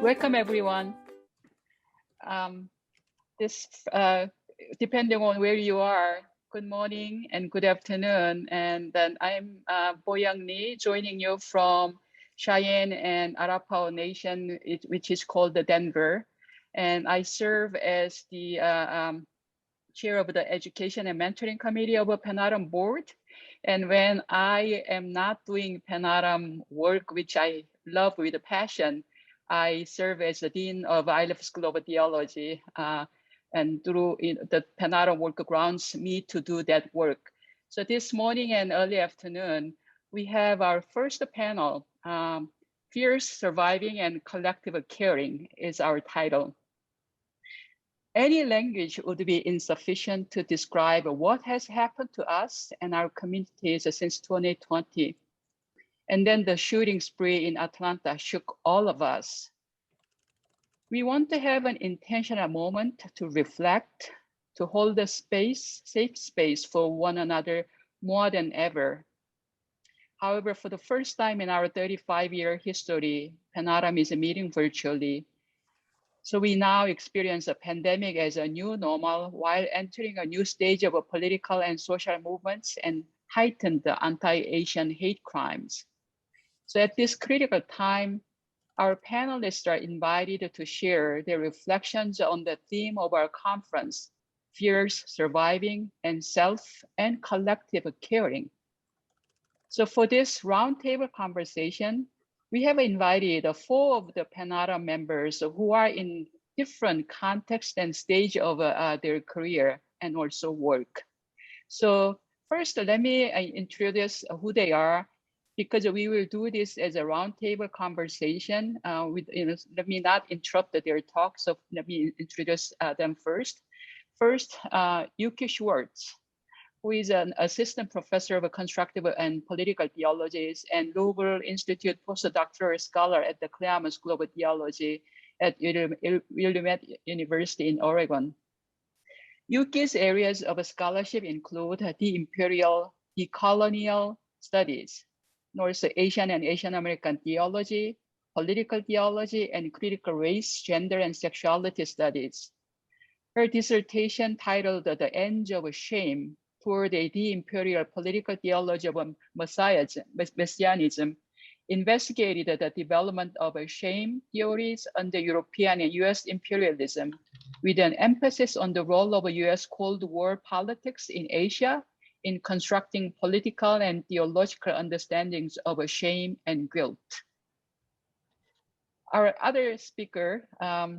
Welcome, everyone. This, depending on where you are, good morning and good afternoon. And then I'm Boyung Lee, joining you from Cheyenne and Arapaho Nation, which is called the Denver. And I serve as the chair of the Education and Mentoring Committee of a Penn board. And when I am not doing Penn work, which I love with a passion, I serve as the Dean of ILF School of Theology, and through the Penn work grounds me to do that work. So this morning and early afternoon, we have our first panel, Fierce Surviving and Collective Caring is our title. Any language would be insufficient to describe what has happened to us and our communities since 2020. And then the shooting spree in Atlanta shook all of us. We want to have an intentional moment to reflect, to hold a space, safe space for one another more than ever. However, for the first time in our 35-year history, Penn is meeting virtually. So we now experience a pandemic as a new normal while entering a new stage of political and social movements and heightened the anti-Asian hate crimes. So at this critical time, our panelists are invited to share their reflections on the theme of our conference, Fierce Surviving and Self and Collective Caring. So for this roundtable conversation, we have invited 4 of the Penn members who are in different contexts and stage of their career and also work. So first, let me introduce who they are, because we will do this as a roundtable conversation. Let me not interrupt their talk, so let me introduce them first. First, Yuki Schwartz, who is an assistant professor of constructive and political theologies and Louisville Institute postdoctoral scholar at the Claremont School of Theology at Willamette University in Oregon. Yuki's areas of scholarship include the imperial, decolonial studies, North Asian and Asian American theology, political theology, and critical race, gender, and sexuality studies. Her dissertation titled The End of Shame toward a de-imperial political theology of messianism, investigated the development of shame theories under European and US imperialism, with an emphasis on the role of US Cold War politics in Asia in constructing political and theological understandings of shame and guilt. Our other speaker,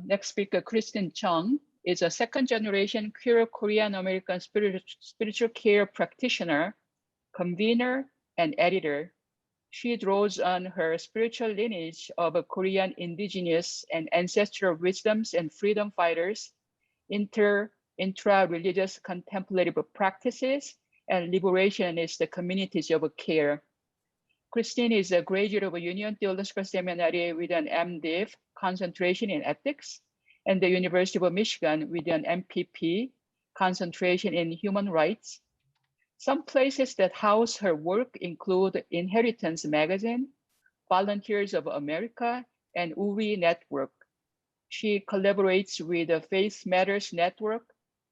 next speaker, Kristine Chong, is a second-generation queer Korean-American spiritual care practitioner, convener, and editor. She draws on her spiritual lineage of Korean indigenous and ancestral wisdoms and freedom fighters, intra-religious contemplative practices, and liberationist communities of care. Kristine is a graduate of a Union Theological Seminary with an MDiv, concentration in ethics, and the University of Michigan with an MPP, concentration in human rights. Some places that house her work include Inheritance Magazine, Volunteers of America, and URI Network. She collaborates with the Faith Matters Network,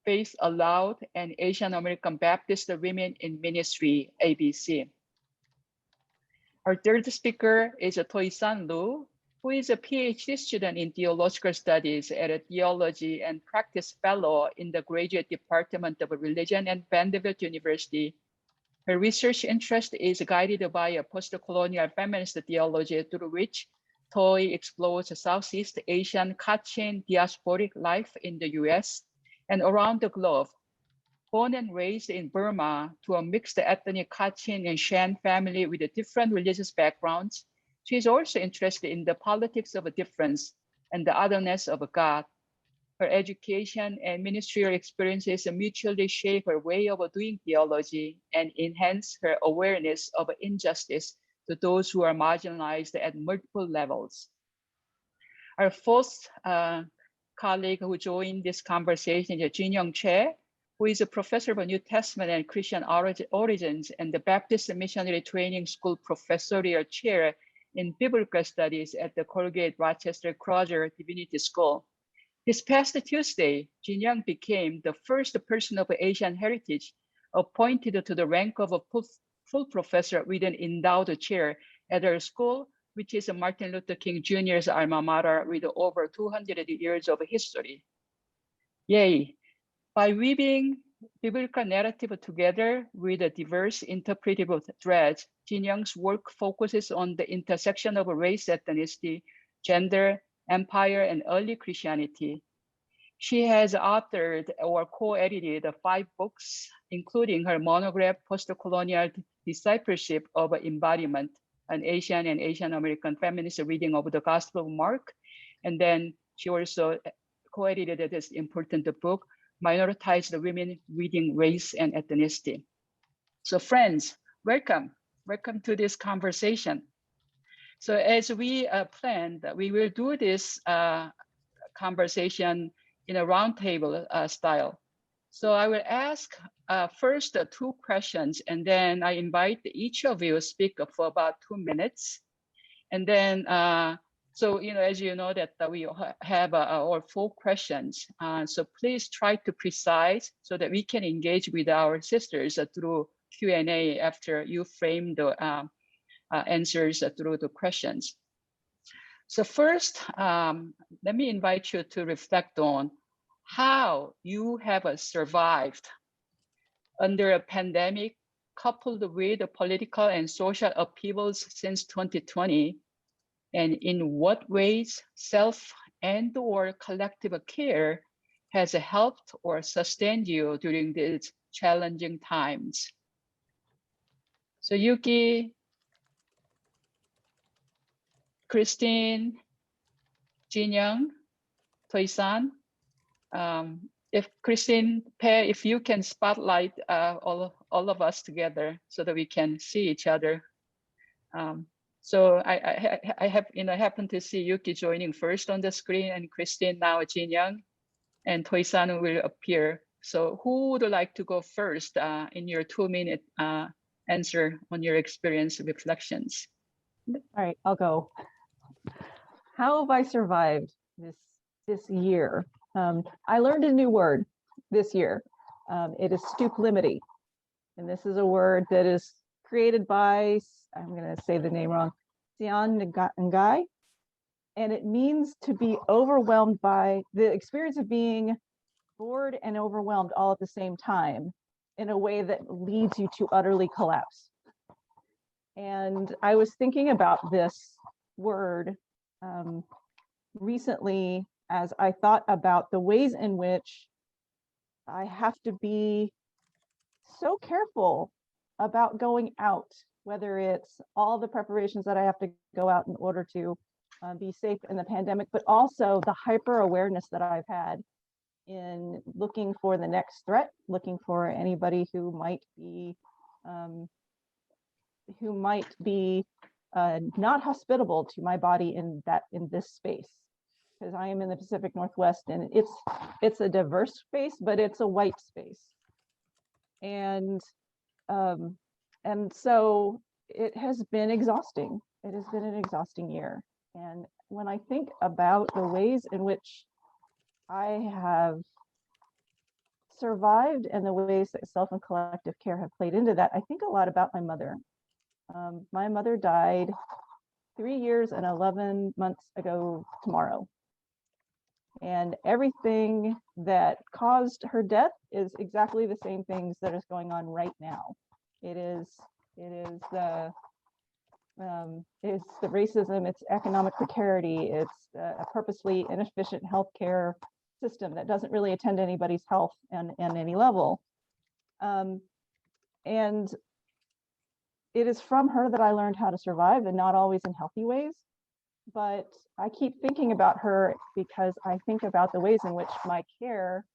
Faith Aloud, and Asian American Baptist Women in Ministry, ABC. Our third speaker is Htoi San Lu, who is a PhD student in theological studies at a theology and practice fellow in the Graduate Department of Religion at Vanderbilt University. Her research interest is guided by a post-colonial feminist theology through which Htoi explores Southeast Asian Kachin diasporic life in the US and around the globe. Born and raised in Burma to a mixed ethnic Kachin and Shan family with different religious backgrounds, she is also interested in the politics of difference and the otherness of God. Her education and ministerial experiences mutually shape her way of doing theology and enhance her awareness of injustice to those who are marginalized at multiple levels. Our fourth colleague who joined this conversation is Jin Young Choi, who is a professor of New Testament and Christian origins and the Baptist Missionary Training School professorial chair in biblical studies at the Colgate Rochester Crozer Divinity School. This past Tuesday, Jin Young became the first person of Asian heritage appointed to the rank of a full professor with an endowed chair at her school, which is Martin Luther King Jr.'s alma mater with over 200 years of history. Yay! By weaving biblical narrative together with a diverse interpretive threads, Jin Young's work focuses on the intersection of race, ethnicity, gender, empire, and early Christianity. She has authored or co-edited 5 books, including her monograph, Postcolonial Discipleship of Embodiment, an Asian and Asian American feminist reading of the Gospel of Mark. And then she also co-edited this important book, Minoritized Women Reading Race and Ethnicity. So friends, welcome. Welcome to this conversation. So as we planned, we will do this conversation in a roundtable style. So I will ask first 2 questions, and then I invite each of you to speak for about 2 minutes. And then, so, as you know that we have our 4 questions. So please try to precise so that we can engage with our sisters through Q&A after you frame the answers through the questions. So first, let me invite you to reflect on how you have survived under a pandemic coupled with the political and social upheavals since 2020, and in what ways self and or collective care has helped or sustained you during these challenging times. So Yuki, Kristine, Jin Young Choi San, if Kristine, if you can spotlight all of us together so that we can see each other. So I happen to see Yuki joining first on the screen, and Kristine now Jin Young, and Choi San will appear. So who would like to go first in your 2-minute answer on your experience reflections? All right, I'll go. How have I survived this year? I learned a new word this year. It is stuplimity. And this is a word that is created by, I'm going to say the name wrong, Xian Ngai. And it means to be overwhelmed by the experience of being bored and overwhelmed all at the same time in a way that leads you to utterly collapse. And I was thinking about this word recently as I thought about the ways in which I have to be so careful about going out, whether it's all the preparations that I have to go out in order to be safe in the pandemic, but also the hyper awareness that I've had in looking for the next threat, looking for anybody who might be not hospitable to my body in this space, because I am in the Pacific Northwest, and it's a diverse space, but it's a white space, and so it has been exhausting. It has been an exhausting year, and when I think about the ways in which I have survived and the ways that self and collective care have played into that, I think a lot about my mother. My mother died 3 years and 11 months ago tomorrow. And everything that caused her death is exactly the same things that is going on right now. It's the racism, it's economic precarity, it's a purposely inefficient healthcare system that doesn't really attend to anybody's health on any level. And it is from her that I learned how to survive, and not always in healthy ways. But I keep thinking about her because I think about the ways in which my care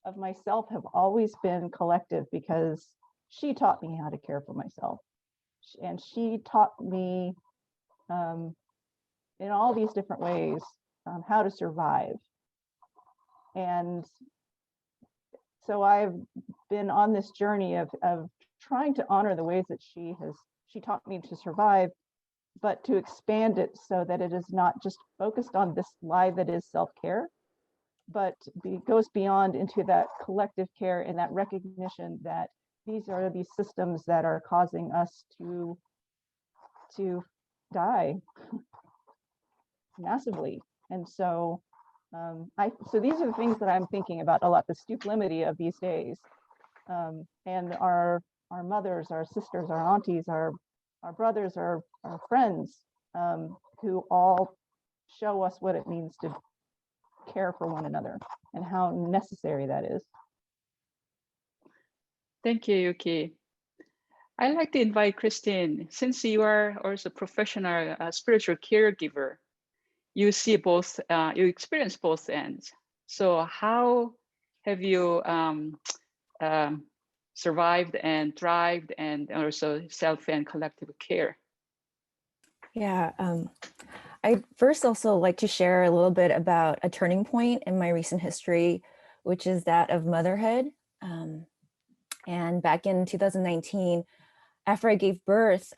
of myself have always been collective, because she taught me how to care for myself. And she taught me in all these different ways how to survive. And so I've been on this journey of trying to honor the ways that she taught me to survive, but to expand it so that it is not just focused on this lie that is self-care, but goes beyond into that collective care and that recognition that these are these systems that are causing us to die massively. And so so these are the things that I'm thinking about a lot, the stupidity of these days. And our mothers, our sisters, our aunties, our brothers, our friends, who all show us what it means to care for one another and how necessary that is. Thank you, Yuki. I'd like to invite Kristine, since you are also a professional spiritual caregiver, you see both, you experience both ends. So how have you survived and thrived, and also self and collective care? Yeah, I'd first also like to share a little bit about a turning point in my recent history, which is that of motherhood. And back in 2019, after I gave birth,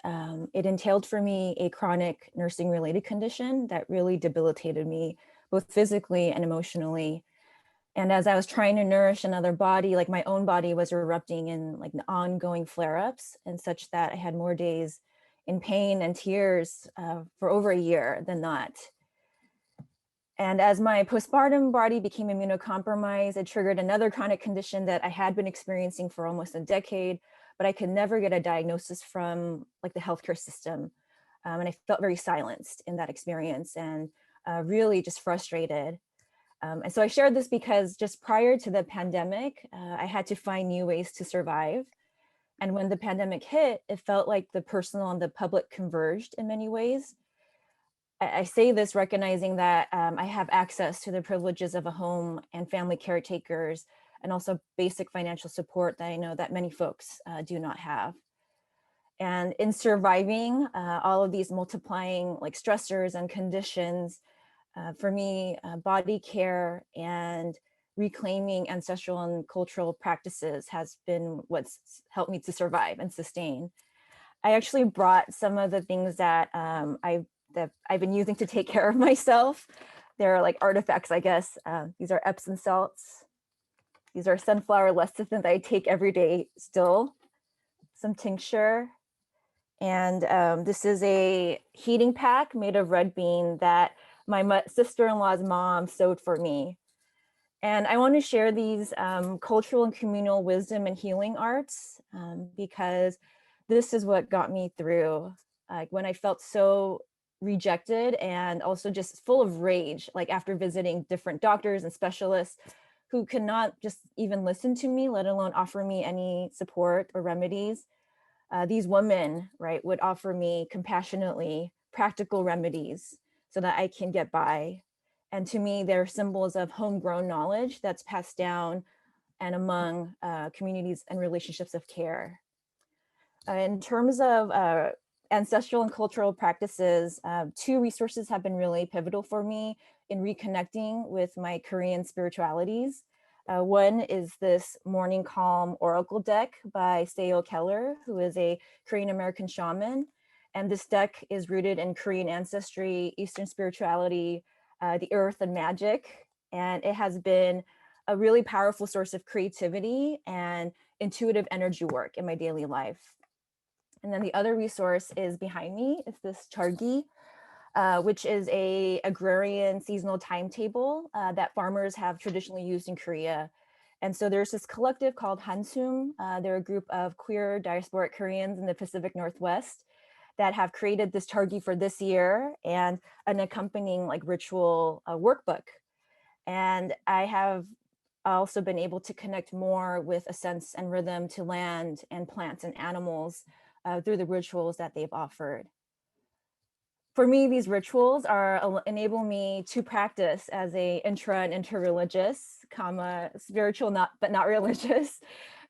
it entailed for me a chronic nursing related condition that really debilitated me, both physically and emotionally. And as I was trying to nourish another body, like my own body was erupting in like ongoing flare-ups, and such that I had more days in pain and tears for over a year than not. And as my postpartum body became immunocompromised, it triggered another chronic condition that I had been experiencing for almost a decade, but I could never get a diagnosis from like the healthcare system. And I felt very silenced in that experience and really just frustrated. And so I shared this because just prior to the pandemic, I had to find new ways to survive. And when the pandemic hit, it felt like the personal and the public converged in many ways. I say this recognizing that I have access to the privileges of a home and family caretakers, and also basic financial support that I know that many folks do not have. And in surviving all of these multiplying like stressors and conditions, for me, body care and reclaiming ancestral and cultural practices has been what's helped me to survive and sustain. I actually brought some of the things that I've been using to take care of myself. They're like artifacts, I guess. These are Epsom salts. These are sunflower lecithin that I take every day still. Some tincture. And this is a heating pack made of red bean that my sister-in-law's mom sewed for me. And I want to share these cultural and communal wisdom and healing arts because this is what got me through. Like when I felt so rejected and also just full of rage, like after visiting different doctors and specialists who could not just even listen to me, let alone offer me any support or remedies. These women, right, would offer me compassionately practical remedies so that I can get by. And to me, they're symbols of homegrown knowledge that's passed down and among communities and relationships of care. In terms of ancestral and cultural practices, two resources have been really pivotal for me in reconnecting with my Korean spiritualities. One is this Morning Calm Oracle deck by Seo Keller, who is a Korean American shaman. And this deck is rooted in Korean ancestry, Eastern spirituality, the earth and magic. And it has been a really powerful source of creativity and intuitive energy work in my daily life. And then the other resource is behind me. It's this Chargi, which is a agrarian seasonal timetable that farmers have traditionally used in Korea. And so there's this collective called Hansum. They're a group of queer diasporic Koreans in the Pacific Northwest that have created this Chargi for this year and an accompanying like ritual workbook. And I have also been able to connect more with a sense and rhythm to land and plants and animals through the rituals that they've offered. For me, these rituals enable me to practice as a intra and interreligious, spiritual, but not religious,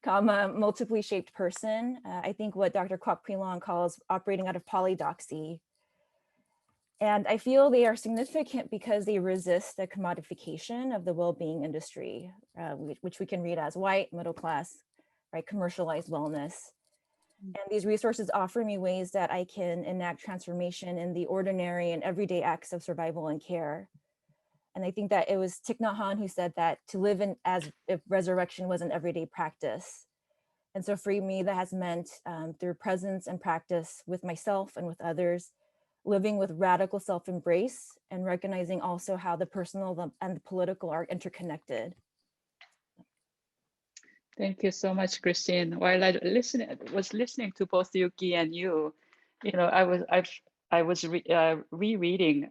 multiply shaped person. I think what Dr. Kwok Pui-Long calls operating out of polydoxy. And I feel they are significant because they resist the commodification of the well-being industry, which we can read as white, middle class, right, commercialized wellness. And these resources offer me ways that I can enact transformation in the ordinary and everyday acts of survival and care. And I think that it was Thich Nhat Hanh who said that to live in as if resurrection was an everyday practice. And so for me, that has meant through presence and practice with myself and with others, living with radical self-embrace and recognizing also how the personal and the political are interconnected. Thank you so much, Kristine. While I was listening to both Yuki and you, I was rereading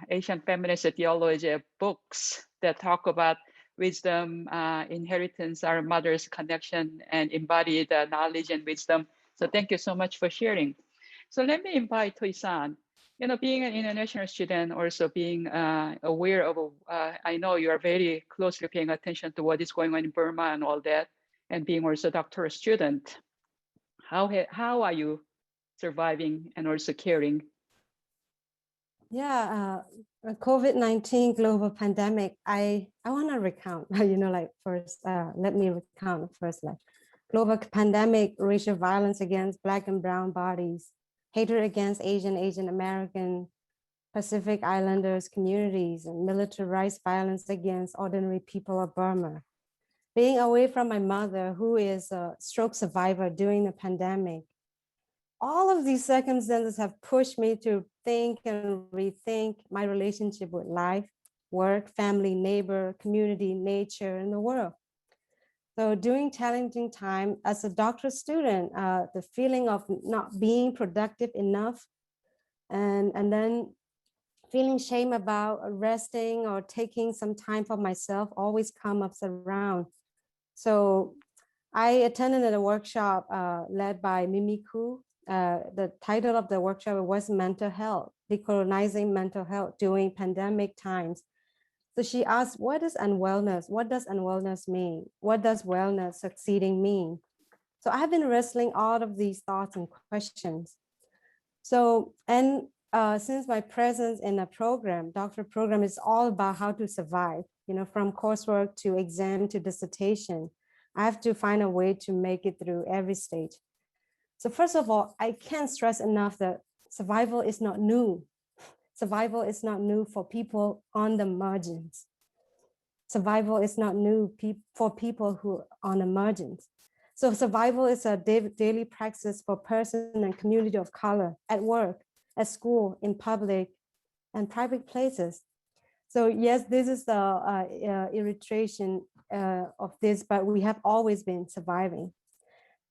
Asian feminist theology books that talk about wisdom, inheritance, our mother's connection, and embody the knowledge and wisdom. So thank you so much for sharing. So let me invite Htoi-san. Being an international student, also being aware of, I know you are very closely paying attention to what is going on in Burma and all that, and being also a doctoral student. How are you surviving and also caring? Yeah, COVID-19 global pandemic, I want to recount, first, let me recount first, global pandemic, racial violence against Black and brown bodies, hatred against Asian American, Pacific Islanders communities, and militarized violence against ordinary people of Burma. Being away from my mother, who is a stroke survivor during the pandemic, all of these circumstances have pushed me to think and rethink my relationship with life, work, family, neighbor, community, nature, and the world. So during challenging time as a doctoral student, the feeling of not being productive enough and then feeling shame about resting or taking some time for myself always comes around. So I attended a workshop led by Mimi Koo. The title of the workshop was Mental Health, Decolonizing Mental Health During Pandemic Times. So she asked, what is unwellness? What does unwellness mean? What does wellness succeeding mean? So I've been wrestling all of these thoughts and questions. So, and since my presence in a program, doctoral program is all about how to survive, from coursework to exam to dissertation, I have to find a way to make it through every stage. So first of all, I can't stress enough that survival is not new. Survival is not new for people on the margins. Survival is not new for people who are on the margins. So survival is a daily practice for person and community of color at work, at school, in public and private places. So yes, this is the illustration of this, but we have always been surviving.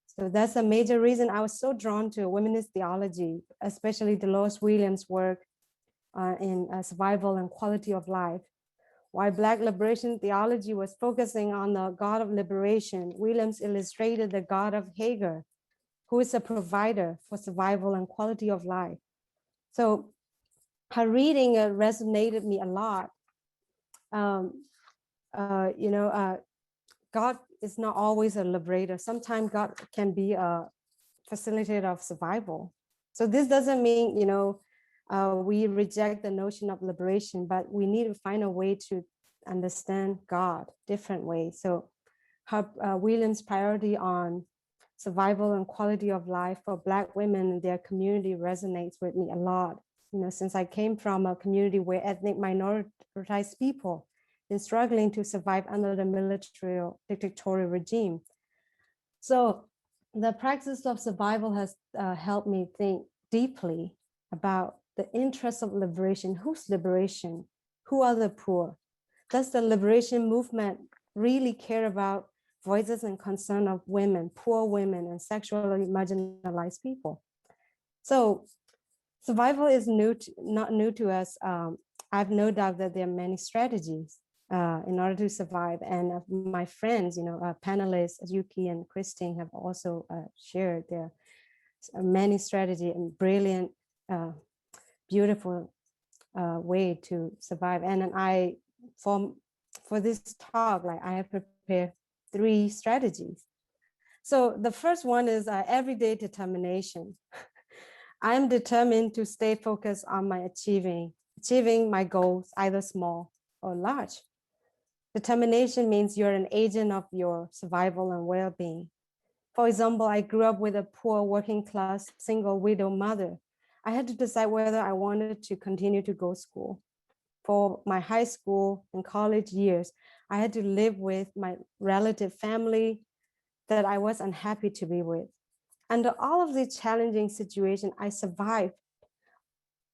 So that's a major reason I was so drawn to womenist theology, especially Dolores Williams' work in survival and quality of life. While Black liberation theology was focusing on the God of liberation, Williams illustrated the God of Hagar, who is a provider for survival and quality of life. So her reading resonated me a lot. God is not always a liberator. Sometimes God can be a facilitator of survival. So this doesn't mean, we reject the notion of liberation, but we need to find a way to understand God different ways. So her Williams' priority on survival and quality of life for Black women and their community resonates with me a lot. Since I came from a community where ethnic minoritized people been struggling to survive under the military or dictatorial regime. So the practice of survival has helped me think deeply about the interest of liberation. Whose liberation? Who are the poor? Does the liberation movement really care about voices and concern of women, poor women, and sexually marginalized people? So survival is not new to us. I have no doubt that there are many strategies in order to survive. And my friends, panelists, Yuki and Kristine have also shared their many strategy and brilliant, beautiful way to survive. And then for this talk, I have prepared 3 strategies. So the first one is everyday determination. I am determined to stay focused on my achieving my goals, either small or large. Determination means you're an agent of your survival and well-being. For example, I grew up with a poor working class single widow mother. I had to decide whether I wanted to continue to go to school. For my high school and college years, I had to live with my relative family that I was unhappy to be with. Under all of these challenging situations, I survived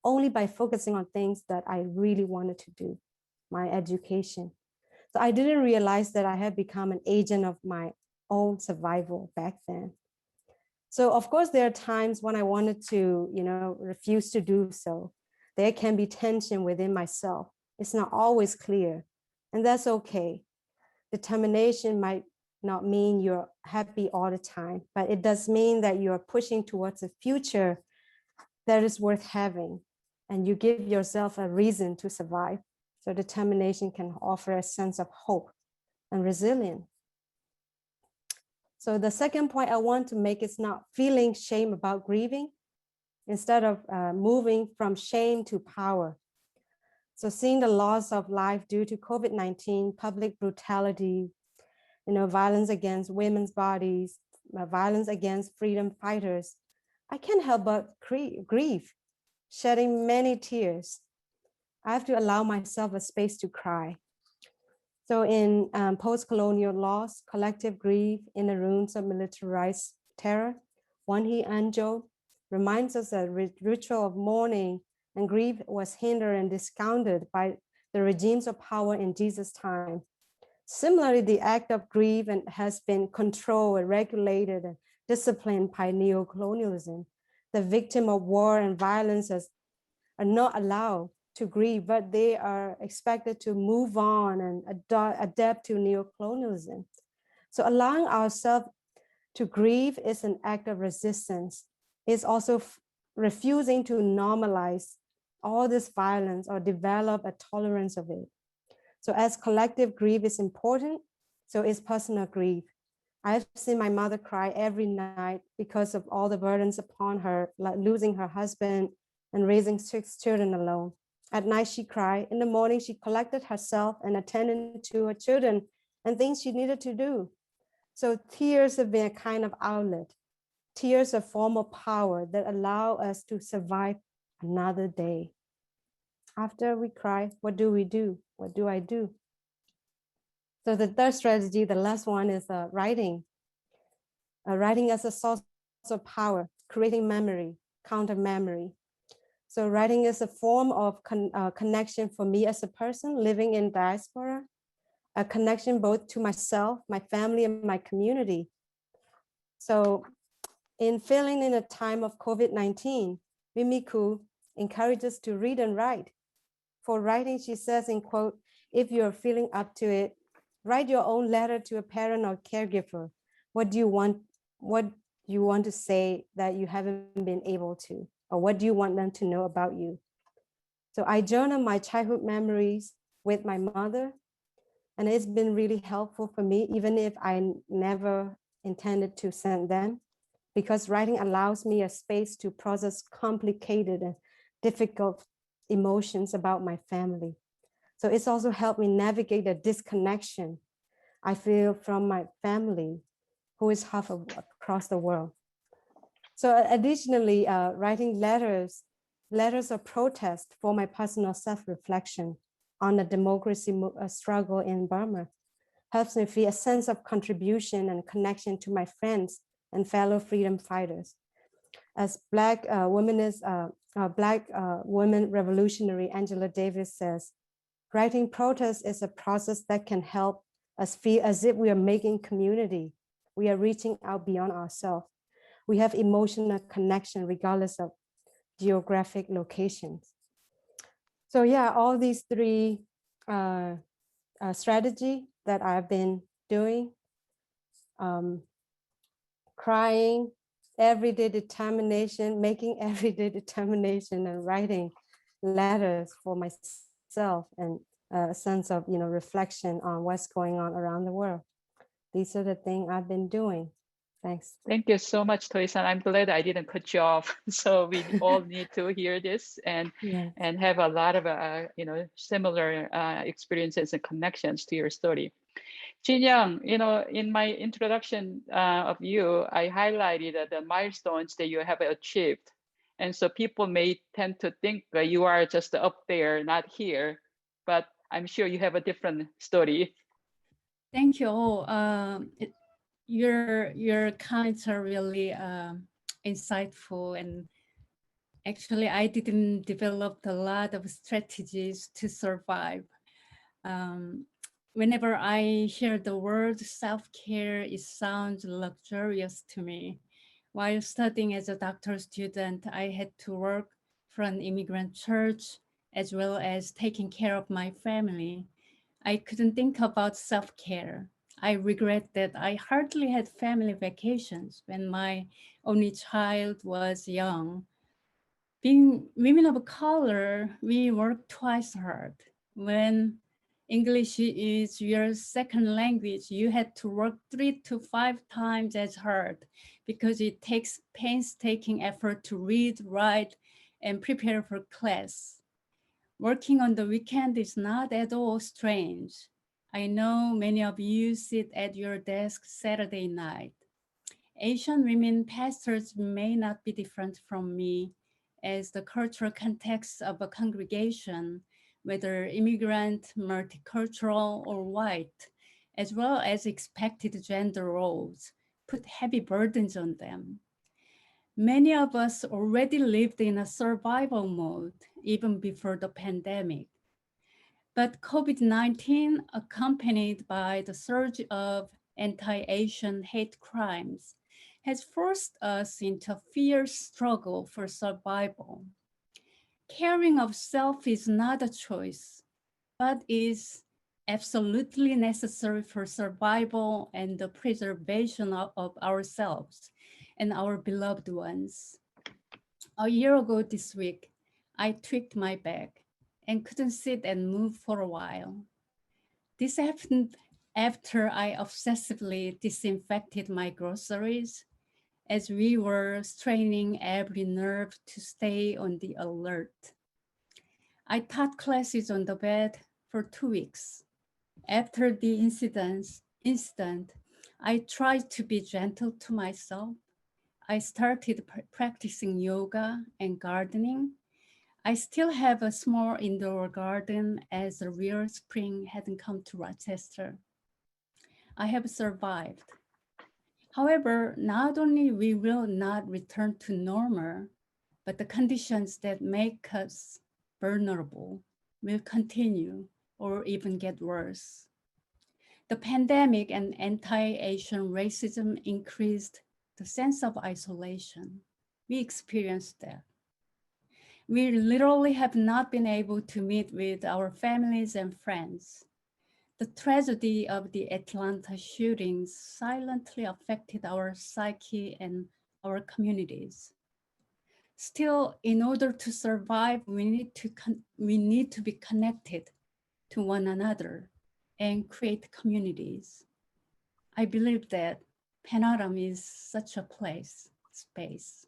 only by focusing on things that I really wanted to do, my education. So I didn't realize that I had become an agent of my own survival back then. So of course, there are times when I wanted to, refuse to do so. There can be tension within myself. It's not always clear, and that's okay. Determination might not mean you're happy all the time, but it does mean that you're pushing towards a future that is worth having, and you give yourself a reason to survive. So determination can offer a sense of hope and resilience. So the second point I want to make is not feeling shame about grieving, instead of moving from shame to power. So seeing the loss of life due to COVID-19, public brutality, violence against women's bodies, violence against freedom fighters, I can't help but grieve, shedding many tears. I have to allow myself a space to cry. So in post-colonial loss, collective grief in the ruins of militarized terror, Wan Hee Anjo reminds us that ritual of mourning and grief was hindered and discounted by the regimes of power in Jesus' time. Similarly, the act of grief has been controlled, regulated, and disciplined by neocolonialism. The victim of war and violence are not allowed to grieve, but they are expected to move on and adapt to neocolonialism. So allowing ourselves to grieve is an act of resistance. It's also refusing to normalize all this violence or develop a tolerance of it. So as collective grief is important, so is personal grief. I've seen my mother cry every night because of all the burdens upon her, like losing her husband and raising 6 children alone. At night she cried. In the morning she collected herself and attended to her children and things she needed to do. So tears have been a kind of outlet. Tears are a form of power that allow us to survive another day. After we cry, what do we do? What do I do? So the third strategy, the last one, is writing. Writing as a source of power, creating memory, counter memory. So writing is a form of connection for me as a person living in diaspora, a connection both to myself, my family, and my community. So in feeling in a time of COVID-19, Mimiku encourages to read and write. For writing, she says in quote, if you're feeling up to it, write your own letter to a parent or caregiver. What do you want to say that you haven't been able to? Or what do you want them to know about you? So I journal my childhood memories with my mother, and it's been really helpful for me, even if I never intended to send them, because writing allows me a space to process complicated and difficult emotions about my family. So it's also helped me navigate the disconnection I feel from my family, who is half across the world. So additionally, writing letters of protest for my personal self-reflection on the democracy struggle in Burma helps me feel a sense of contribution and connection to my friends and fellow freedom fighters. As Black women revolutionary Angela Davis says, writing protest is a process that can help us feel as if we are making community. We are reaching out beyond ourselves. We have emotional connection regardless of geographic locations. So yeah, all these three strategy that I've been doing, crying, everyday determination, making everyday determination, and writing letters for myself, and a sense of reflection on what's going on around the world. These are the things I've been doing. Thanks. Thank you so much, Htoi-san. I'm glad I didn't cut you off. So we all need to hear this and have a lot of similar experiences and connections to your story. Jin Young, in my introduction of you, I highlighted the milestones that you have achieved. And so people may tend to think that you are just up there, not here, but I'm sure you have a different story. Thank you all. Your comments are really insightful, and actually I didn't develop a lot of strategies to survive. Whenever I hear the word self-care, it sounds luxurious to me. While studying as a doctoral student, I had to work for an immigrant church as well as taking care of my family. I couldn't think about self-care. I regret that I hardly had family vacations when my only child was young. Being women of color, we work twice hard. When English is your second language, you had to work 3 to 5 times as hard because it takes painstaking effort to read, write, and prepare for class. Working on the weekend is not at all strange. I know many of you sit at your desk Saturday night. Asian women pastors may not be different from me, as the cultural context of a congregation, whether immigrant, multicultural, or white, as well as expected gender roles, put heavy burdens on them. Many of us already lived in a survival mode even before the pandemic. But COVID-19, accompanied by the surge of anti-Asian hate crimes, has forced us into a fierce struggle for survival. Caring of self is not a choice, but is absolutely necessary for survival and the preservation of ourselves and our beloved ones. A year ago this week, I tweaked my back and couldn't sit and move for a while. This happened after I obsessively disinfected my groceries, as we were straining every nerve to stay on the alert. I taught classes on the bed for 2 weeks. After the incident, I tried to be gentle to myself. I started practicing yoga and gardening. I still have a small indoor garden as the real spring hadn't come to Rochester. I have survived. However, not only we will not return to normal, but the conditions that make us vulnerable will continue or even get worse. The pandemic and anti-Asian racism increased the sense of isolation. We experienced that. We literally have not been able to meet with our families and friends. The tragedy of the Atlanta shootings silently affected our psyche and our communities. Still, in order to survive, we need to be connected to one another and create communities. I believe that Panorama is such a space.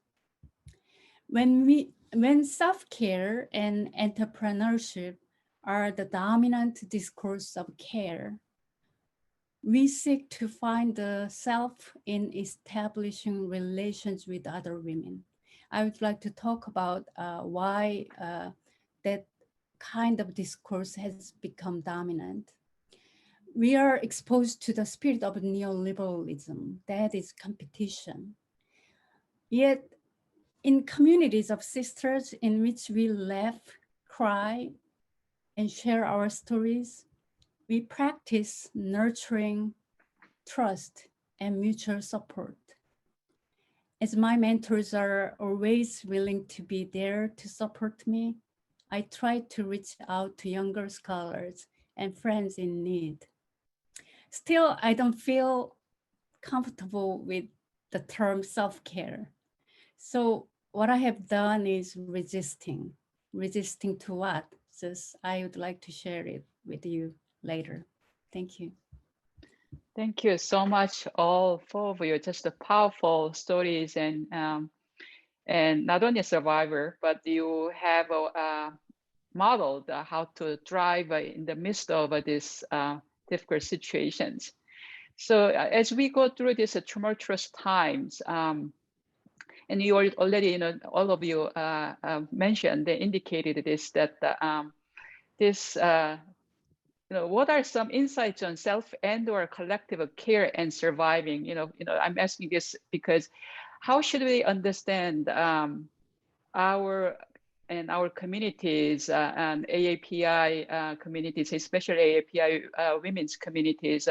When self-care and entrepreneurship are the dominant discourse of care, we seek to find the self in establishing relations with other women. I would like to talk about why that kind of discourse has become dominant. We are exposed to the spirit of neoliberalism, that is competition. Yet, in communities of sisters in which we laugh, cry, and share our stories, we practice nurturing, trust, and mutual support. As my mentors are always willing to be there to support me, I try to reach out to younger scholars and friends in need. Still, I don't feel comfortable with the term self-care. So what I have done is resisting. Resisting to what? Just I would like to share it with you later. Thank you. Thank you so much, all four of you. Just powerful stories, and not only a survivor, but you have modeled how to thrive in the midst of these difficult situations. So as we go through these tumultuous times, and you already, you know, all of you mentioned, they indicated this, that this, you know, what are some insights on self and or collective care and surviving? You know, I'm asking this because how should we understand our communities and AAPI communities, especially AAPI women's communities?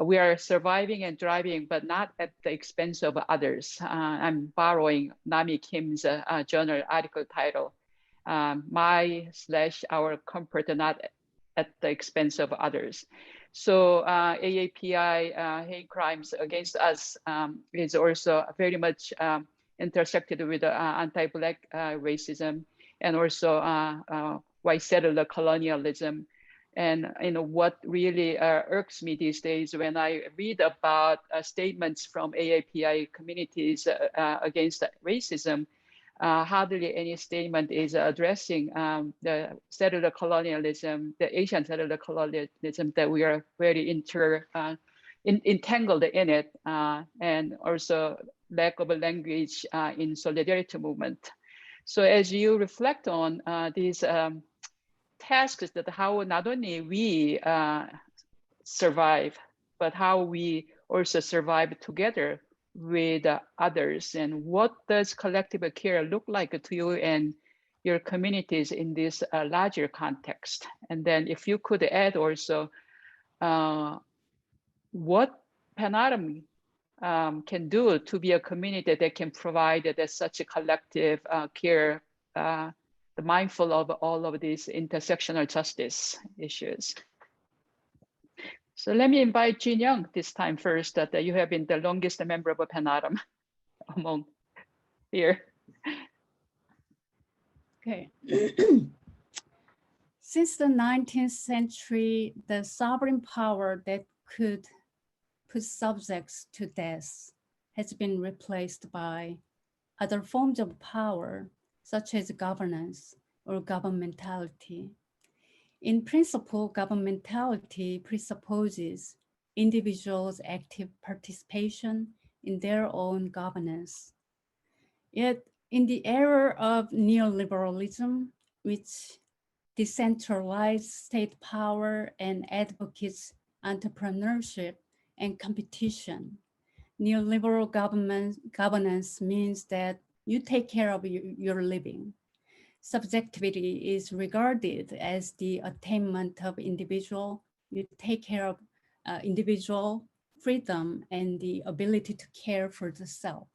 We are surviving and thriving, but not at the expense of others. I'm borrowing Nami Kim's journal article title, our comfort, not at the expense of others. So AAPI hate crimes against us is also very much intersected with anti-Black racism and also white settler colonialism. And you know what really irks me these days when I read about statements from AAPI communities against racism, hardly any statement is addressing the settler colonialism, the Asian settler colonialism, that we are very entangled in it, and also lack of a language in solidarity movement. So as you reflect on these tasks, that how not only we survive, but how we also survive together with others, and what does collective care look like to you and your communities in this larger context? And then if you could add also what Panorama can do to be a community that can provide such a collective care, mindful of all of these intersectional justice issues. So let me invite Jin Young this time first, that you have been the longest member of Panorama among here. Okay. Since the 19th century, the sovereign power that could put subjects to death has been replaced by other forms of power, such as governance or governmentality. In principle, governmentality presupposes individuals' active participation in their own governance. Yet, in the era of neoliberalism, which decentralized state power and advocates entrepreneurship and competition, neoliberal governance means that you take care of your living. Subjectivity is regarded as the attainment of individual. You take care of individual freedom and the ability to care for the self.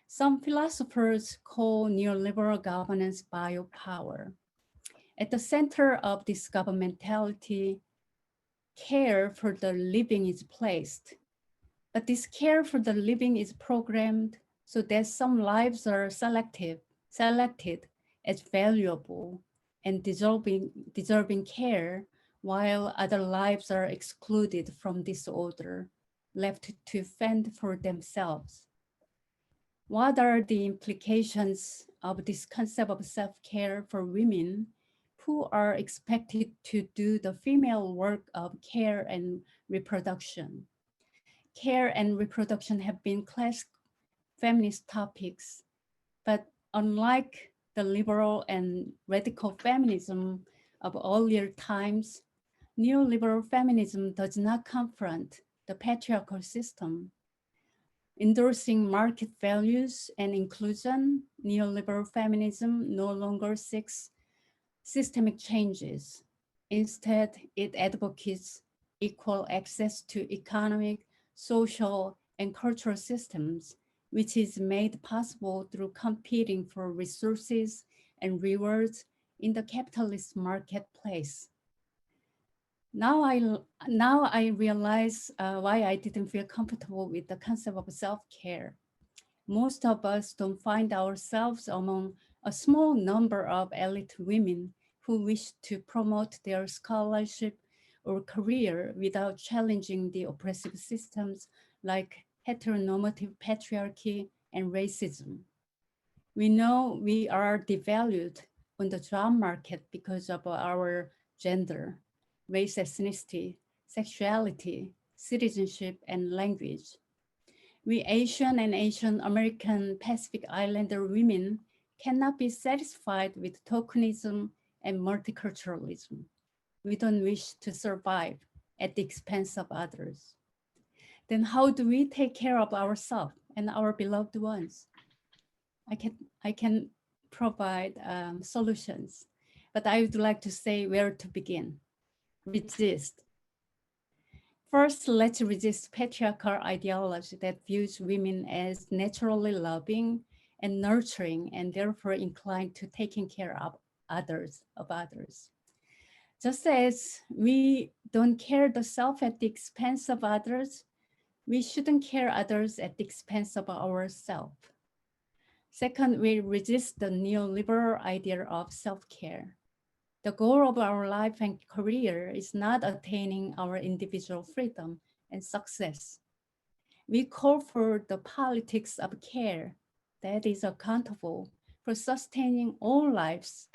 Some philosophers call neoliberal governance biopower. At the center of this governmentality, care for the living is placed. But this care for the living is programmed so that some lives are selected as valuable and deserving care, while other lives are excluded from this order, left to fend for themselves. What are the implications of this concept of self-care for women who are expected to do the female work of care and reproduction? Care and reproduction have been classic feminist topics, but unlike the liberal and radical feminism of earlier times, neoliberal feminism does not confront the patriarchal system. Endorsing market values and inclusion, neoliberal feminism no longer seeks systemic changes. Instead, it advocates equal access to economic, social, and cultural systems, which is made possible through competing for resources and rewards in the capitalist marketplace. Now I realize why I didn't feel comfortable with the concept of self-care. Most of us don't find ourselves among a small number of elite women who wish to promote their scholarship or career without challenging the oppressive systems like heteronormative patriarchy and racism. We know we are devalued on the job market because of our gender, race, ethnicity, sexuality, citizenship, and language. We Asian and Asian American Pacific Islander women cannot be satisfied with tokenism and multiculturalism. We don't wish to survive at the expense of others. Then how do we take care of ourselves and our beloved ones? I can provide solutions, but I would like to say where to begin. Resist. First, let's resist patriarchal ideology that views women as naturally loving and nurturing and therefore inclined to taking care of others. Just as we don't care the self at the expense of others, we shouldn't care others at the expense of ourselves. Second, we resist the neoliberal idea of self-care. The goal of our life and career is not attaining our individual freedom and success. We call for the politics of care that is accountable for sustaining all lives.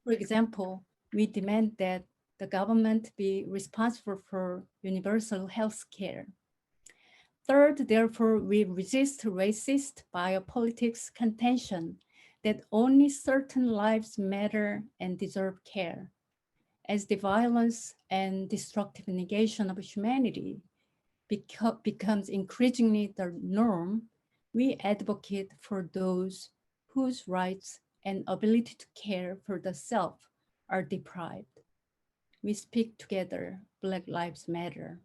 For example, we demand that the government be responsible for universal health care. Third, therefore, we resist racist biopolitics contention that only certain lives matter and deserve care. As the violence and destructive negation of humanity becomes increasingly the norm, we advocate for those whose rights and ability to care for the self are deprived. We speak together, Black Lives Matter.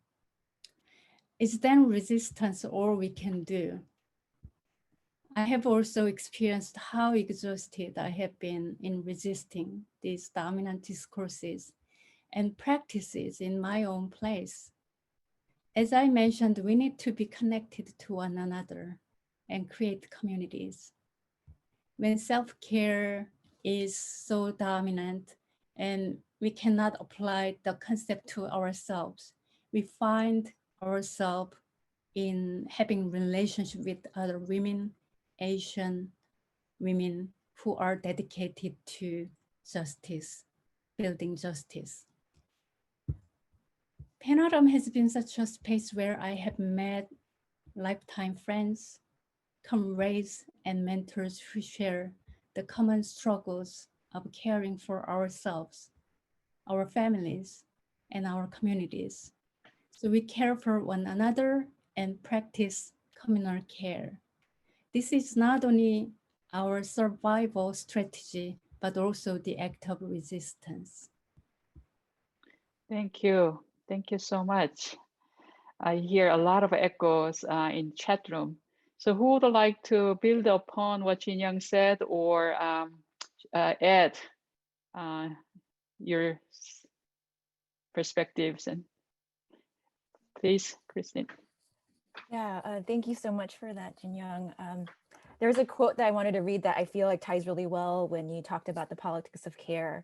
Is then resistance all we can do? I have also experienced how exhausted I have been in resisting these dominant discourses and practices in my own place. As I mentioned, we need to be connected to one another and create communities. When self-care is so dominant and we cannot apply the concept to ourselves, we find ourselves in having relationship with other women, Asian women who are dedicated to justice, building justice. Panorama has been such a space where I have met lifetime friends, comrades, and mentors who share the common struggles of caring for ourselves, our families, and our communities. So we care for one another and practice communal care. This is not only our survival strategy, but also the act of resistance. Thank you. Thank you so much. I hear a lot of echoes in chat room. So who would like to build upon what Jin Young said or add your perspectives? And please, Kristine. Yeah, thank you so much for that, Jin Young. There's a quote that I wanted to read that I feel like ties really well when you talked about the politics of care.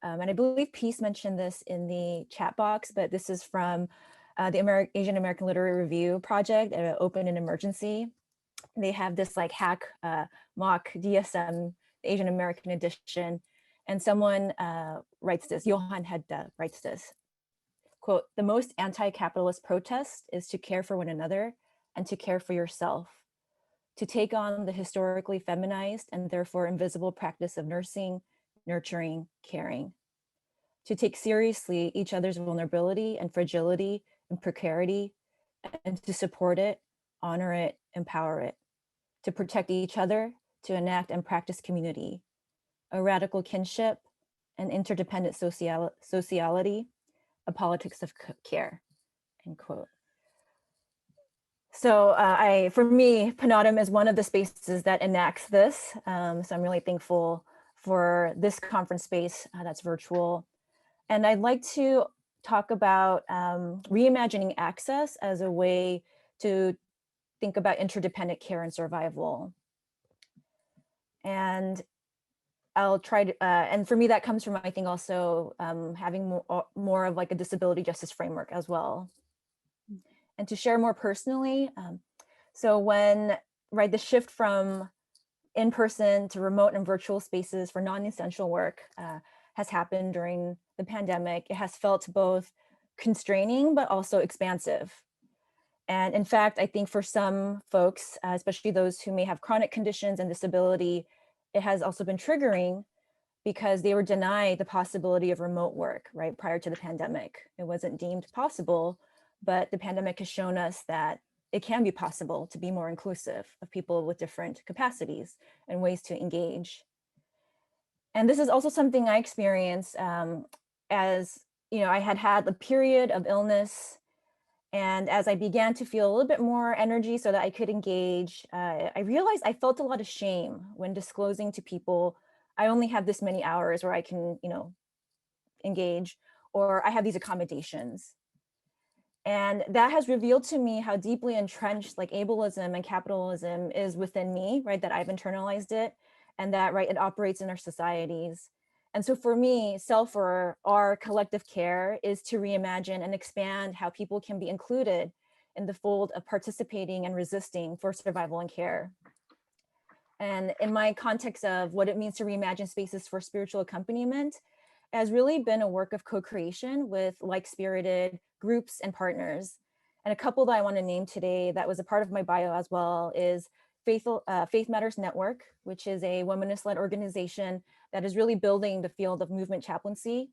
And I believe Peace mentioned this in the chat box, but this is from the Asian American Literary Review Project, Open in Emergency. They have this like hack mock DSM, Asian American edition, and someone writes this, Johan Hedda writes this, quote, "The most anti-capitalist protest is to care for one another and to care for yourself, to take on the historically feminized and therefore invisible practice of nursing, nurturing, caring, to take seriously each other's vulnerability and fragility and precarity, and to support it, honor it, empower it, to protect each other, to enact and practice community, a radical kinship, an interdependent sociality, a politics of care," end quote. So for me, Panaudum is one of the spaces that enacts this. So I'm really thankful for this conference space that's virtual. And I'd like to talk about reimagining access as a way to think about interdependent care and survival. And I'll try to, and for me, that comes from, I think, also having more of like a disability justice framework as well. And to share more personally, so when, right, the shift from in-person to remote and virtual spaces for non-essential work has happened during the pandemic, it has felt both constraining, but also expansive. And in fact, I think for some folks, especially those who may have chronic conditions and disability, it has also been triggering because they were denied the possibility of remote work, right, prior to the pandemic. It wasn't deemed possible, but the pandemic has shown us that it can be possible to be more inclusive of people with different capacities and ways to engage. And this is also something I experienced as, I had a period of illness. And as I began to feel a little bit more energy so that I could engage, I realized I felt a lot of shame when disclosing to people, I only have this many hours where I can, engage, or I have these accommodations. And that has revealed to me how deeply entrenched like ableism and capitalism is within me, right? That I've internalized it, and that, right, it operates in our societies. And so for me, self or our collective care is to reimagine and expand how people can be included in the fold of participating and resisting for survival and care. And in my context of what it means to reimagine spaces for spiritual accompaniment, has really been a work of co-creation with like-spirited groups and partners. And a couple that I want to name today that was a part of my bio as well is Faith Matters Network, which is a womanist-led organization that is really building the field of movement chaplaincy.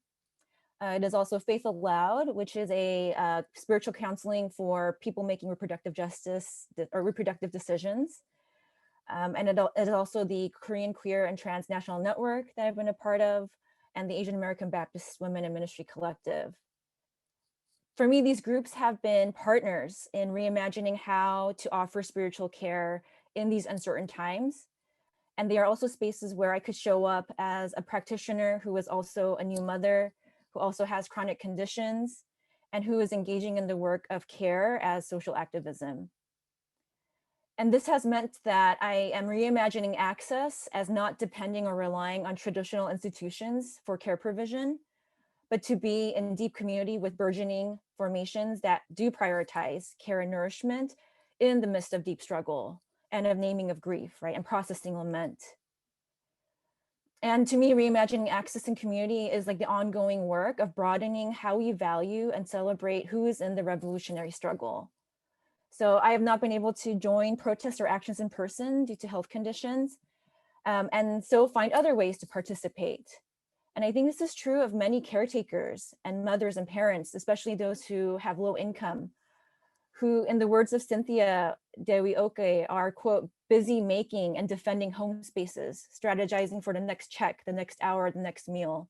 It is also Faith Aloud, which is a spiritual counseling for people making reproductive justice or reproductive decisions. And it is also the Korean Queer and Transnational Network that I've been a part of, and the Asian American Baptist Women in Ministry Collective. For me, these groups have been partners in reimagining how to offer spiritual care in these uncertain times. And they are also spaces where I could show up as a practitioner who is also a new mother, who also has chronic conditions, and who is engaging in the work of care as social activism. And this has meant that I am reimagining access as not depending or relying on traditional institutions for care provision, but to be in deep community with burgeoning formations that do prioritize care and nourishment in the midst of deep struggle and of naming of grief, right, and processing lament. And to me, reimagining access and community is like the ongoing work of broadening how we value and celebrate who is in the revolutionary struggle. So I have not been able to join protests or actions in person due to health conditions, and so find other ways to participate. And I think this is true of many caretakers and mothers and parents, especially those who have low income, who, in the words of Cynthia Dewi Oke, are, quote, busy making and defending home spaces, strategizing for the next check, the next hour, the next meal.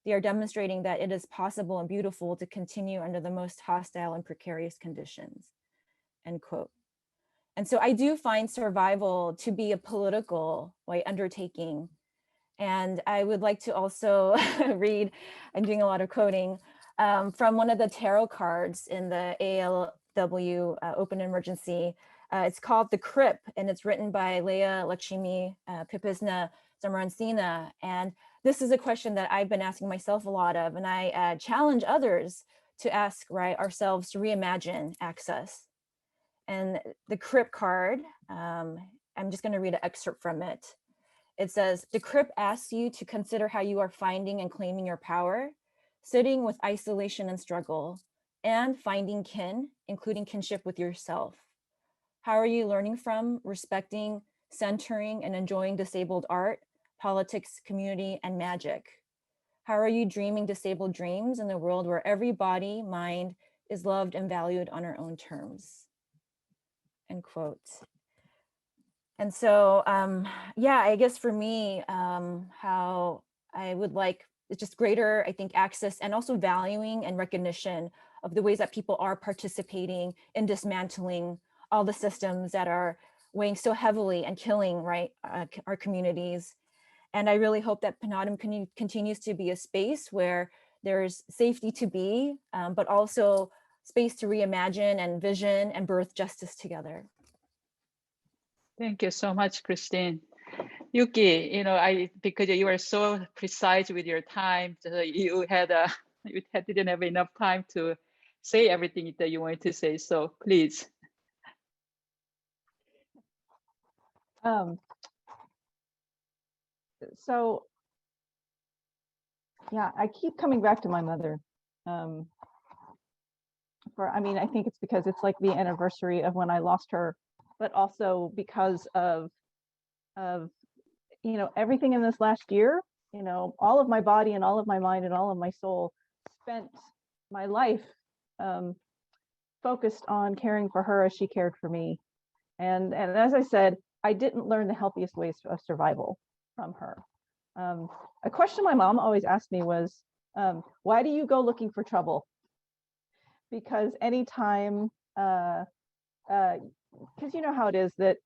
They are demonstrating that it is possible and beautiful to continue under the most hostile and precarious conditions, end quote. And so I do find survival to be a political undertaking. And I would like to also read, I'm doing a lot of quoting, from one of the tarot cards in the ALW Open Emergency. It's called The Crip, and it's written by Leah Lakshmi Pipisna Zamaransina. And this is a question that I've been asking myself a lot of, and I challenge others to ask, right, ourselves to reimagine access. And the Crip card, I'm just going to read an excerpt from it. It says, the Crip asks you to consider how you are finding and claiming your power, sitting with isolation and struggle, and finding kin, including kinship with yourself. How are you learning from, respecting, centering, and enjoying disabled art, politics, community, and magic? How are you dreaming disabled dreams in a world where every body, mind is loved and valued on our own terms? End quote. And so, yeah, I guess for me, how I would like just greater, I think, access and also valuing and recognition of the ways that people are participating in dismantling all the systems that are weighing so heavily and killing, right, our communities. And I really hope that Panadim continues to be a space where there's safety to be, but also space to reimagine and vision and birth justice together. Thank you so much, Kristine. Yuki, because you were so precise with your time, so you didn't have enough time to say everything that you wanted to say. So please. So yeah, I keep coming back to my mother. I mean, I think it's because it's like the anniversary of when I lost her, but also because of everything in this last year, all of my body and all of my mind and all of my soul spent my life focused on caring for her as she cared for me. And as I said, I didn't learn the healthiest ways of survival from her. A question my mom always asked me was, why do you go looking for trouble? Because anytime, because you know how it is that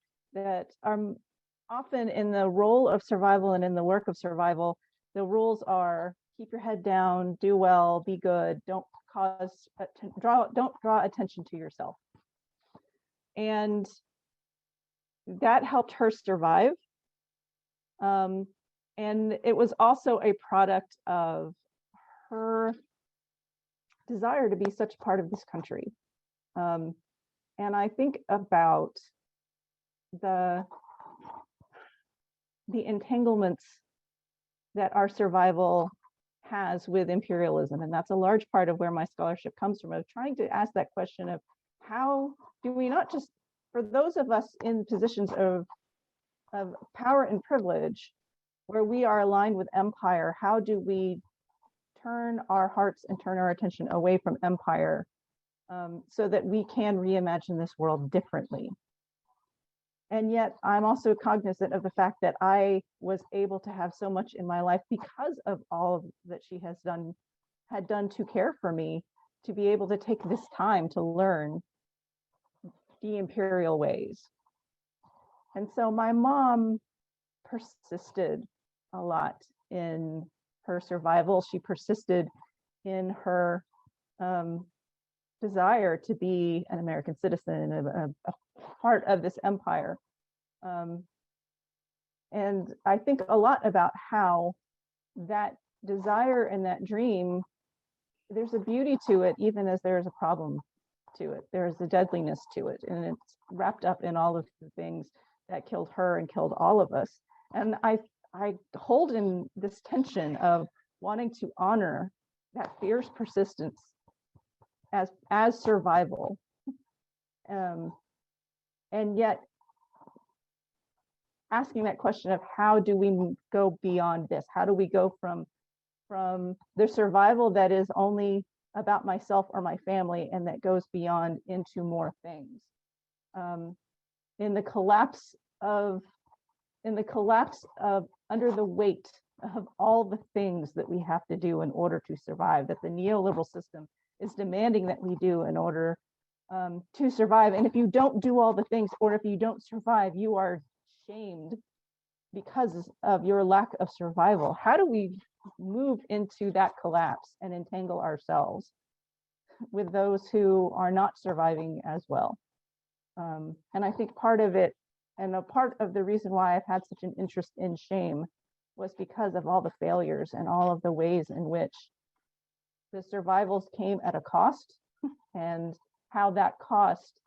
often in the role of survival and in the work of survival, the rules are keep your head down, do well, be good, don't draw attention to yourself. And that helped her survive. And it was also a product of her desire to be such a part of this country. And I think about the entanglements that our survival has with imperialism. And that's a large part of where my scholarship comes from, of trying to ask that question of how do we not just, for those of us in positions of power and privilege, where we are aligned with empire, how do we turn our hearts and turn our attention away from empire so that we can reimagine this world differently? And yet I'm also cognizant of the fact that I was able to have so much in my life because of all that she had done to care for me, to be able to take this time to learn the imperial ways. And so my mom persisted a lot in her survival. She persisted in her desire to be an American citizen, a part of this empire. And I think a lot about how that desire and that dream, there's a beauty to it, even as there's a problem to it. There's a deadliness to it, and it's wrapped up in all of the things that killed her and killed all of us. And I hold in this tension of wanting to honor that fierce persistence as survival, and yet asking that question of how do we go beyond this? How do we go from the survival that is only about myself or my family, and that goes beyond into more things? In the collapse of under the weight of all the things that we have to do in order to survive, that the neoliberal system is demanding that we do in order to survive. And if you don't do all the things, or if you don't survive, you are shamed because of your lack of survival. How do we move into that collapse and entangle ourselves with those who are not surviving as well? And I think part of it, and a part of the reason why I've had such an interest in shame, was because of all the failures and all of the ways in which the survivals came at a cost, and how that cost,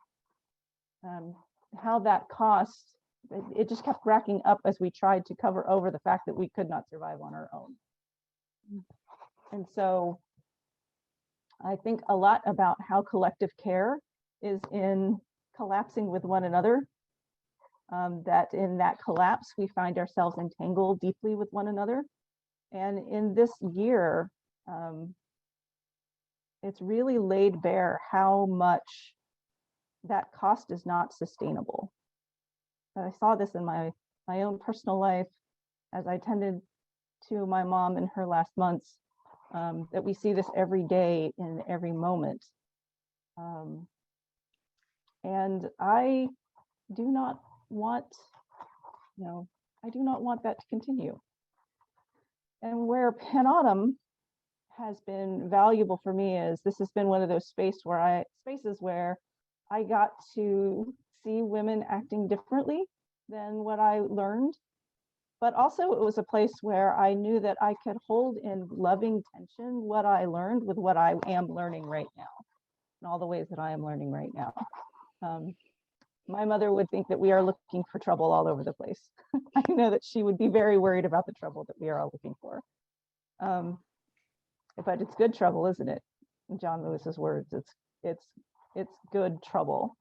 it just kept racking up as we tried to cover over the fact that we could not survive on our own. And so I think a lot about how collective care is in collapsing with one another, that in that collapse, we find ourselves entangled deeply with one another. And in this year, it's really laid bare how much that cost is not sustainable. I saw this in my own personal life as I tended to my mom in her last months, that we see this every day in every moment. And I do not want, I do not want that to continue. And where Penautumn has been valuable for me is this has been one of those spaces where I got to see women acting differently than what I learned, but also it was a place where I knew that I could hold in loving tension what I learned with what I am learning right now, and all the ways that I am learning right now. My mother would think that we are looking for trouble all over the place. I know that she would be very worried about the trouble that we are all looking for. But it's good trouble, isn't it? In John Lewis's words, it's good trouble.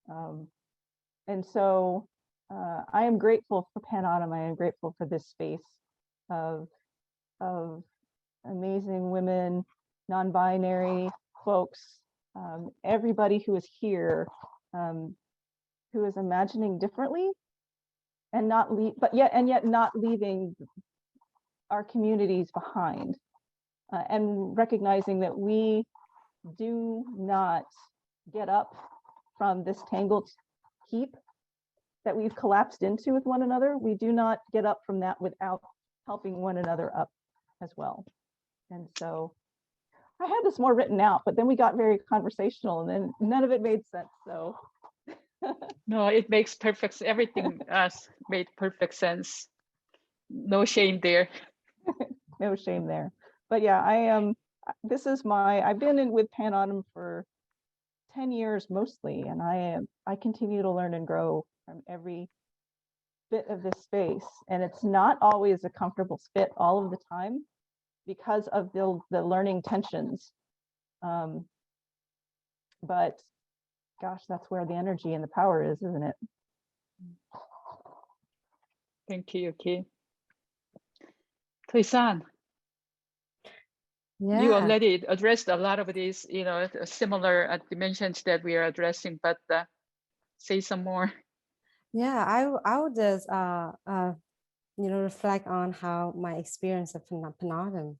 And so I am grateful for Pan Autumn. I am grateful for this space of amazing women, non-binary folks, everybody who is here, who is imagining differently, and yet not leaving our communities behind, and recognizing that we do not get up from this tangled heap that we've collapsed into with one another. We do not get up from that without helping one another up as well. And so I had this more written out, but then we got very conversational and then none of it made sense. So no, it makes perfect, everything made perfect sense. No shame there. No shame there. But yeah, I've been with Pan Autumn for 10 years mostly, and I continue to learn and grow from every bit of this space. And it's not always a comfortable fit all of the time because of the learning tensions. But gosh, that's where the energy and the power is, isn't it? Thank you, Yuki. Htoi San, Yeah. you already addressed a lot of these, similar dimensions that we are addressing, but say some more. Yeah, I would just reflect on how my experience of Pan Autumn.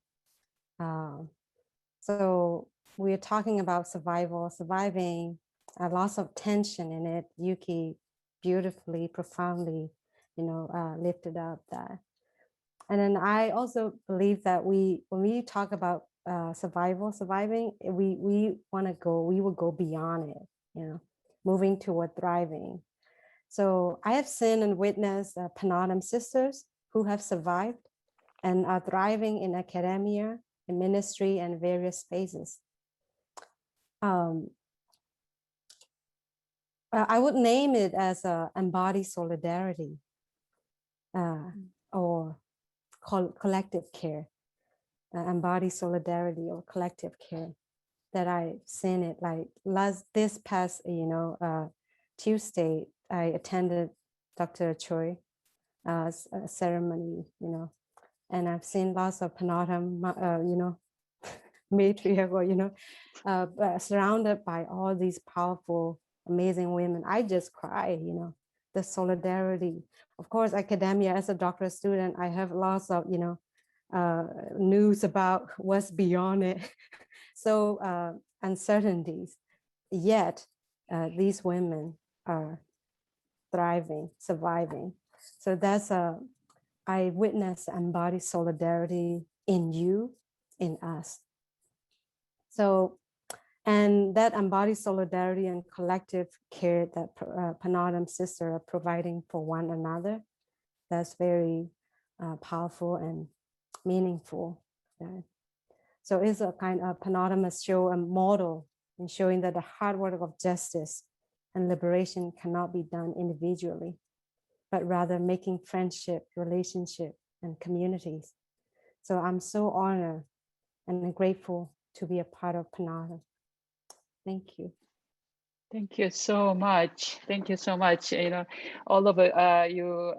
So we're talking about surviving, lots of tension in it. Yuki beautifully, profoundly, lifted up that. And then I also believe that when we talk about surviving, we will go beyond it, moving toward thriving. So I have seen and witnessed Pan Autumn sisters who have survived and are thriving in academia, in ministry, and various spaces. I would name it as embodied solidarity or collective care, embodied solidarity or collective care, that I've seen it like this past, Tuesday, I attended Dr. Choi ceremony, and I've seen lots of Pan Autumn, matriarch, surrounded by all these powerful, amazing women. I just cry, the solidarity. Of course, academia, as a doctoral student, I have lots of, news about what's beyond it. So uncertainties, yet these women are thriving, surviving. So that's I witness embodied solidarity in you, in us. So, and that embodied solidarity and collective care that Pan Autumn sisters are providing for one another, that's very powerful and meaningful. So it's a kind of Pan Autumn must show a model in showing that the hard work of justice and liberation cannot be done individually, but rather making friendship, relationship, and communities. So I'm so honored and grateful to be a part of Pan Autumn. Thank you. Thank you so much. Thank you so much. All of you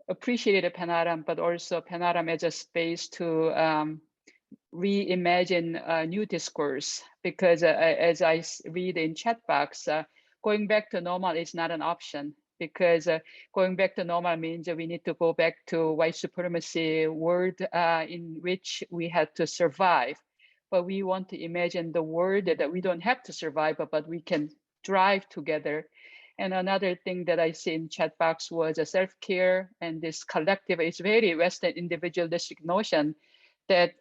appreciated Pan Autumn, but also Pan Autumn as a space to reimagine new discourse, because as I read in chat box, going back to normal is not an option, because going back to normal means we need to go back to white supremacy world in which we had to survive. But we want to imagine the world that we don't have to survive, but we can thrive together. And another thing that I see in chat box was a self-care, and this collective is very Western individualistic notion that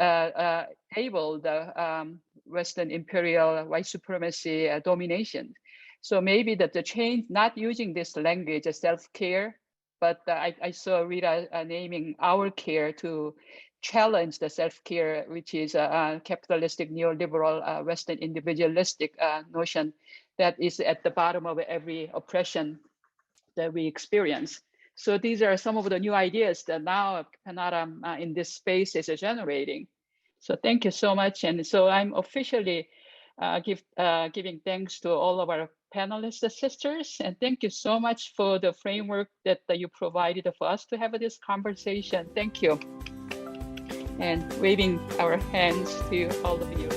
able the Western imperial white supremacy domination. So maybe that the change, not using this language, self-care, but I saw Rita naming our care to challenge the self-care, which is a capitalistic neoliberal Western individualistic notion that is at the bottom of every oppression that we experience. So these are some of the new ideas that now Pan Autumn in this space is generating. So thank you so much. And so I'm officially giving thanks to all of our panelists and sisters. And thank you so much for the framework that you provided for us to have this conversation. Thank you. And waving our hands to all of you.